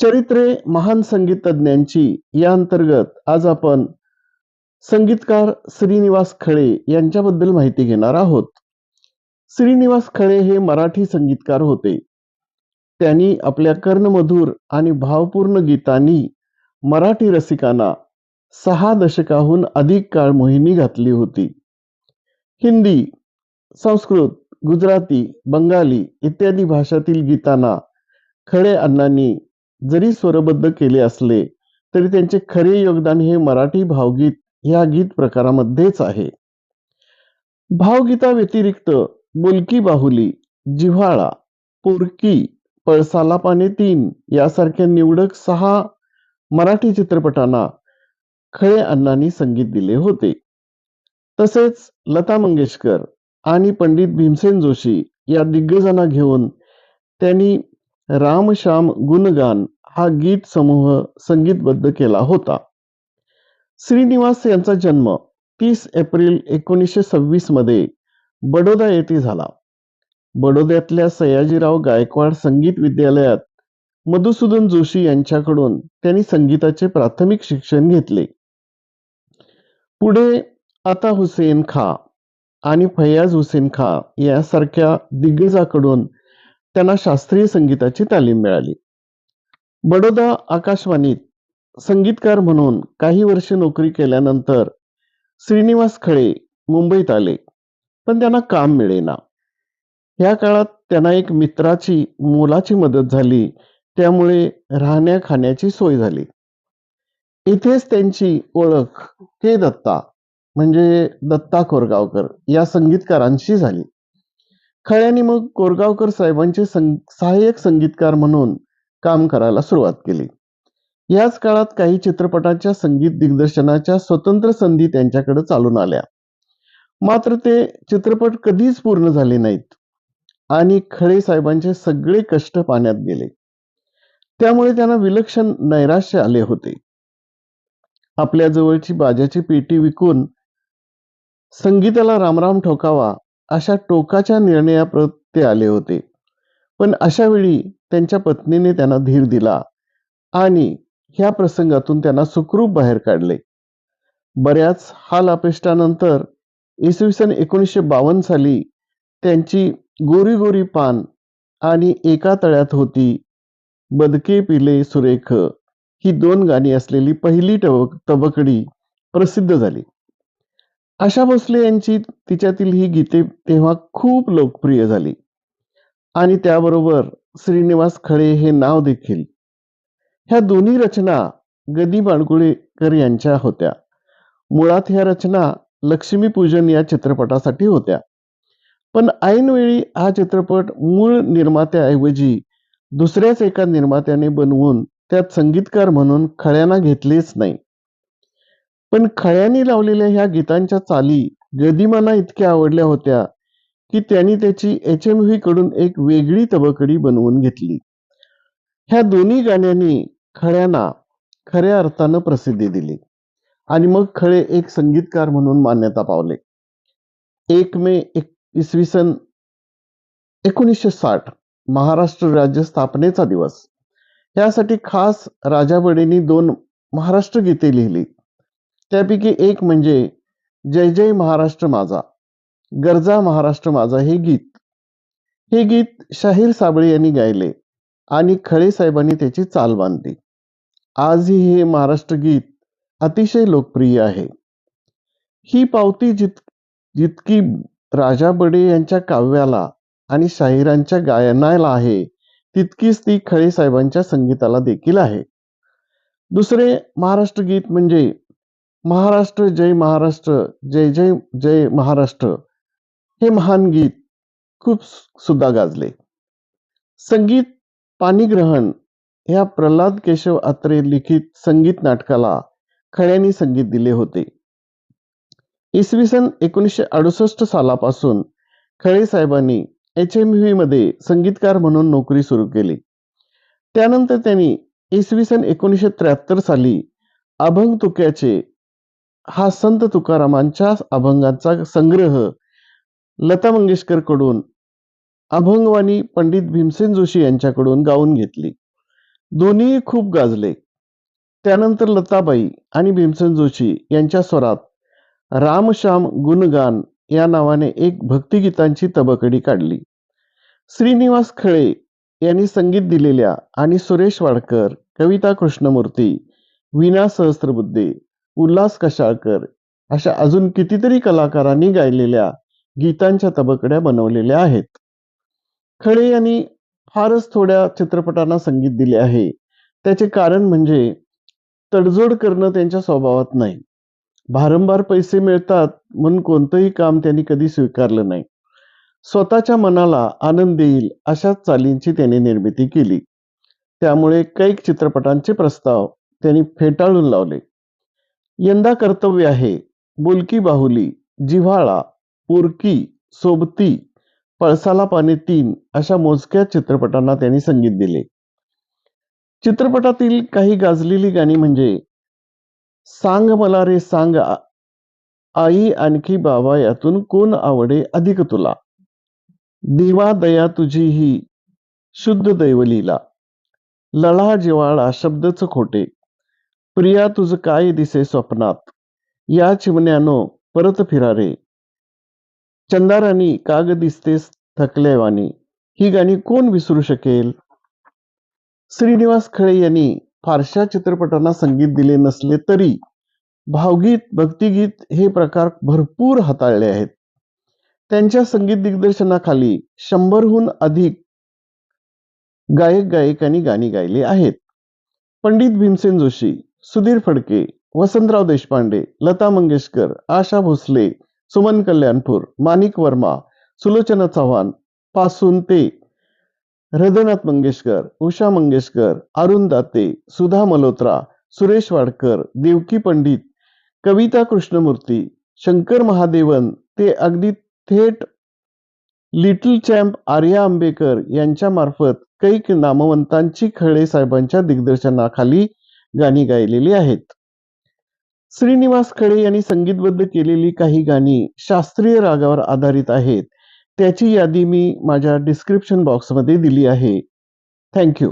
चरित्रे महान संगीतज्ञांची या अंतर्गत आज आपण संगीतकार श्रीनिवास खळे यांच्याबद्दल माहिती घेणार आहोत. श्रीनिवास खळे हे मराठी संगीतकार होते. त्यांनी आपल्या कर्णमधुर आणि भावपूर्ण गीतांनी मराठी रसिकांना 6 दशकाहून अधिक काळ मोहिनी घातली होती. हिंदी, संस्कृत, गुजराती, बंगाली इत्यादी भाषातील गीतांना खळे अण्णांनी जरी स्वरबद्ध केले असले तरी त्यांचे खरे योगदान हे मराठी भावगीत या गीत प्रकारामध्येच आहे. भावगीता व्यतिरिक्त बोलकी बाहुली, जिव्हाळा, पोरकी, पळसाला पाने 3 यासारख्या निवडक 6 मराठी चित्रपटांना खळे अण्णांनी संगीत दिले होते. तसेच लता मंगेशकर आणि पंडित भीमसेन जोशी या दिग्गजांना घेऊन त्यांनी राम श्याम गुणगान हा गीत समूह संगीतबद्ध केला होता. श्रीनिवास यांचा जन्म 30 एप्रिल 1926 मध्ये बडोदा येथे झाला. बडोद्यातल्या सयाजीराव गायकवाड संगीत विद्यालयात मधुसूदन जोशी यांच्याकडून त्यांनी संगीताचे प्राथमिक शिक्षण घेतले. पुढे आता हुसेन खां आणि फैयाज हुसेन खां यासारख्या दिग्गजाकडून त्यांना शास्त्रीय संगीताची तालीम मिळाली. बडोदा आकाशवाणीत संगीतकार म्हणून काही वर्षे नोकरी केल्यानंतर श्रीनिवास खळे मुंबईत आले, पण त्यांना काम मिळेना. या काळात त्यांना एक मित्राची मोलाची मदत झाली, त्यामुळे राहण्या खाण्याची सोय झाली. इथेच त्यांची ओळख के दत्ता म्हणजे दत्ता कोरगावकर या संगीतकारांशी झाली. खळ्यांनी मग कोरगावकर साहेबांचे सहाय्यक संगीतकार म्हणून काम करायला सुरुवात केली. याच काळात काही चित्रपटाच्या संगीत दिग्दर्शनाच्या स्वतंत्र संधी त्यांच्याकडे चालून आल्या. मात्र ते चित्रपट कधीच पूर्ण झाले नाहीत आणि खळे साहेबांचे सगळे कष्ट पाण्यात गेले. त्यामुळे त्यांना विलक्षण नैराश्य आले होते. आपल्या जवळची बाजाची पेटी विकून संगीताला रामराम ठोकावा अशा टोकाच्या निर्णयाप्रत ते आले होते. पण अशा वेळी त्यांच्या पत्नीने त्यांना धीर दिला आणि ह्या प्रसंगातून त्यांना सुखरूप बाहेर काढले. बऱ्याच हाल अपेष्टानंतर इसवी सन 1952 साली त्यांची गोरी गोरी पान आणि एका तळ्यात होती बदके पिले सुरेख ही 2 गाणी असलेली पहिली तबकडी प्रसिद्ध झाली. आशा भोसले यांची तिच्यातील ही गीते तेव्हा खूप लोकप्रिय झाली आणि त्याबरोबर श्रीनिवास खळे हे नाव देखील. ह्या दोन्ही रचना गदी माडगुळेकर यांच्या होत्या. मुळात ह्या रचना लक्ष्मीपूजन या चित्रपटासाठी होत्या, पण ऐनवेळी हा चित्रपट मूळ निर्मात्याऐवजी दुसऱ्याच एका निर्मात्याने बनवून त्यात संगीतकार म्हणून खळ्यांना घेतलेच नाही. पण खळ्यांनी लावलेल्या ह्या गीतांच्या चाली गदिमांना इतक्या आवडल्या होत्या की त्यांनी त्याची HMV कडून एक वेगळी तबकडी बनवून घेतली. ह्या दोन्ही गाण्यांनी खळ्यांना खऱ्या अर्थानं प्रसिद्धी दिली आणि मग खळे एक संगीतकार म्हणून मान्यता पावले. 1 मे इसवी सन 1960 महाराष्ट्र राज्य स्थापनेचा दिवस. यासाठी खास राजा बडेंनी 2 महाराष्ट्र गीते लिहिली. त्यापैकी एक म्हणजे जय जय महाराष्ट्र माझा, गरजा महाराष्ट्र माझा हे गीत. हे गीत शाहीर साबळे यांनी गायले आणि खळे साहेबांनी त्याची चाल बांधली. आजही हे महाराष्ट्र गीत अतिशय लोकप्रिय आहे. ही पावती जितकी राजा बडे यांच्या काव्याला आणि शाहिरांच्या गायनाला आहे, तितकीच ती खळे साहेबांच्या संगीताला देखील आहे. दुसरे महाराष्ट्र गीत म्हणजे महाराष्ट्र जय महाराष्ट्र जय जय जय महाराष्ट्र हे महान गीत खूप सुद्धा गाजले. संगीत पाणीग्रहण ह्या प्रल्हाद केशव अत्रे लिखित संगीत नाटकाला खळ्यांनी संगीत दिले होते. इसवी सन 1968 सालापासून खळे साहेबांनी HMV मध्ये संगीतकार म्हणून नोकरी सुरू केली. त्यानंतर त्यांनी इसवी सन 1973 साली अभंग तुक्याचे हा संत तुकारामांच्या अभंगांचा संग्रह लता मंगेशकर कडून अभंगवाणी पंडित भीमसेन जोशी यांच्याकडून गाऊन घेतली. दोन्ही खूप गाजले. त्यानंतर लताबाई आणि भीमसेन जोशी यांच्या स्वरात रामश्याम गुणगान या नावाने एक भक्तिगीतांची तबकडी काढली. श्रीनिवास खळे यांनी संगीत दिलेल्या आणि सुरेश वाडकर, कविता कृष्णमूर्ती, वीणा सहस्त्रबुद्धे, उल्हास कशाळकर अशा अजून कितीतरी कलाकारांनी गायलेल्या गीतांच्या तबकड्या बनवलेल्या आहेत. खळे यांनी फारच थोड्या चित्रपटांना संगीत दिले आहे. त्याचे कारण म्हणजे तडजोड करणं त्यांच्या स्वभावात नाही. भारंभार पैसे मिळतात म्हणून कोणतंही काम त्यांनी कधी स्वीकारलं नाही. स्वतःच्या मनाला आनंद देईल अशाच चालींची त्यांनी निर्मिती केली. त्यामुळे कैक चित्रपटांचे प्रस्ताव त्यांनी फेटाळून लावले. यंदा कर्तव्य आहे, बोलकी बाहुली, जिव्हाळा, पोरकी, सोबती, पळसाला पाने 3 अशा मोजक्या चित्रपटांना त्यांनी संगीत दिले. चित्रपटातील काही गाजलेली गाणी म्हणजे सांग मला रे सांग आई आणखी बाबा यातून कोण आवडे अधिक तुला, देवा दया तुझी ही शुद्ध दैवलीला, लळा जिवाळा शब्दच खोटे, प्रिया तुझ काय दिसे स्वप्नात, या चिमण्यानो परत फिरा रे, चंदारानी काग दिसतेस थकल्यावानी ही गाणी कोण विसरू शकेल. श्रीनिवास खळे यांनी फारशा चित्रपटांना संगीत दिले नसले तरी भावगीत, भक्तिगीत हे प्रकार भरपूर हाताळले आहेत. त्यांच्या संगीत दिग्दर्शनाखाली 100हून अधिक गायक गायिकांनी गाणी गायली आहेत. पंडित भीमसेन जोशी, सुधीर फडके, वसंतराव देशपांडे, लता मंगेशकर, आशा भोसले, सुमन कल्याणपूर, माणिक वर्मा, सुलोचना चव्हाण पासून ते हृदयनाथ मंगेशकर, उषा मंगेशकर, अरुण दाते, सुधा मल्होत्रा, सुरेश वाडकर, देवकी पंडित, कविता कृष्णमूर्ती, शंकर महादेवन ते अगदी थेट लिटिल चॅम्प आर्या आंबेकर यांच्या मार्फत कैक नामवंतांची खळे साहेबांच्या दिग्दर्शनाखाली गाणी गायलेली आहेत. श्रीनिवास खळे यांनी संगीतबद्ध केलेली काही गाणी शास्त्रीय रागावर आधारित आहेत. त्याची यादी मी माझ्या डिस्क्रिप्शन बॉक्समध्ये दिली आहे. थँक्यू.